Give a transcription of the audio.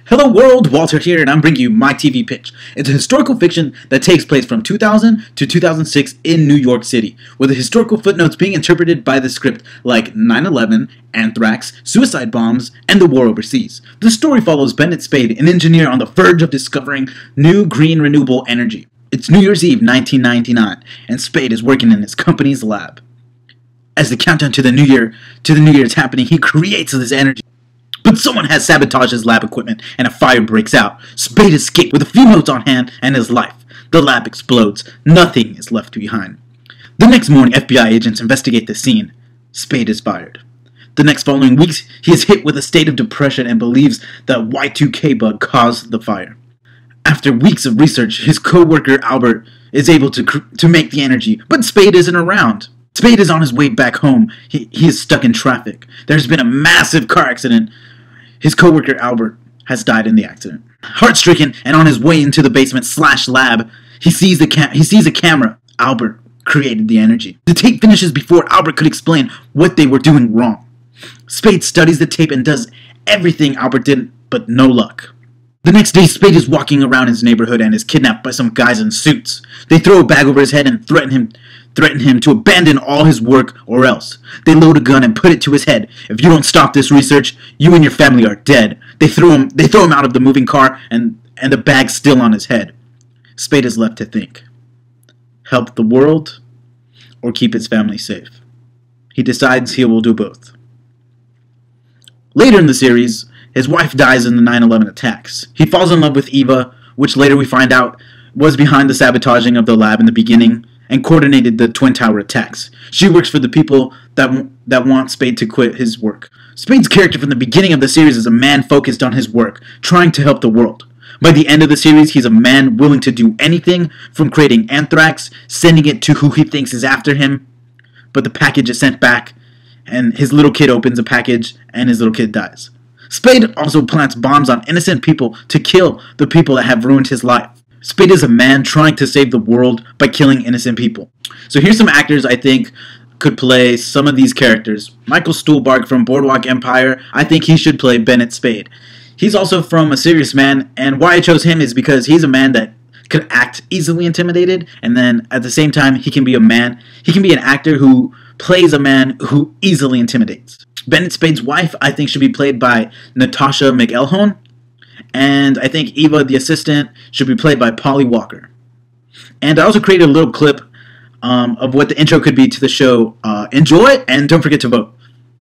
Hello world, Walter here, and I'm bringing you my TV pitch. It's a historical fiction that takes place from 2000 to 2006 in New York City, with the historical footnotes being interpreted by the script like 9/11, anthrax, suicide bombs, and the war overseas. The story follows Bennett Spade, an engineer on the verge of discovering new green renewable energy. It's New Year's Eve 1999, and Spade is working in his company's lab. As the countdown to the New Year is happening, he creates this energy. But someone has sabotaged his lab equipment, and a fire breaks out. Spade escapes with a few notes on hand and his life. The lab explodes. Nothing is left behind. The next morning, FBI agents investigate the scene. Spade is fired. The next following weeks, he is hit with a state of depression and believes that Y2K bug caused the fire. After weeks of research, his co-worker Albert is able to make the energy, but Spade isn't around. Spade is on his way back home. He is stuck in traffic. There's been a massive car accident. His co-worker Albert has died in the accident. Heart-stricken and on his way into the basement/lab, he sees a camera. Albert created the energy. The tape finishes before Albert could explain what they were doing wrong. Spade studies the tape and does everything Albert did, but no luck. The next day, Spade is walking around his neighborhood and is kidnapped by some guys in suits. They throw a bag over his head and threaten him to abandon all his work or else. They load a gun and put it to his head. If you don't stop this research, you and your family are dead. They throw him out of the moving car and the bag's still on his head. Spade is left to think. Help the world or keep his family safe. He decides he will do both. Later in the series, his wife dies in the 9/11 attacks. He falls in love with Eva, which later we find out was behind the sabotaging of the lab in the beginning and coordinated the Twin Tower attacks. She works for the people that want Spade to quit his work. Spade's character from the beginning of the series is a man focused on his work, trying to help the world. By the end of the series, he's a man willing to do anything from creating anthrax, sending it to who he thinks is after him, but the package is sent back, and his little kid opens a package, and his little kid dies. Spade also plants bombs on innocent people to kill the people that have ruined his life. Spade is a man trying to save the world by killing innocent people. So here's some actors I think could play some of these characters. Michael Stuhlbarg from Boardwalk Empire, I think he should play Bennett Spade. He's also from A Serious Man, and why I chose him is because he's a man that could act easily intimidated, and then at the same time he can be an actor who plays a man who easily intimidates. Bennett Spade's wife, I think, should be played by Natasha McElhone. And I think Eva, the assistant, should be played by Polly Walker. And I also created a little clip of what the intro could be to the show. Enjoy, and don't forget to vote.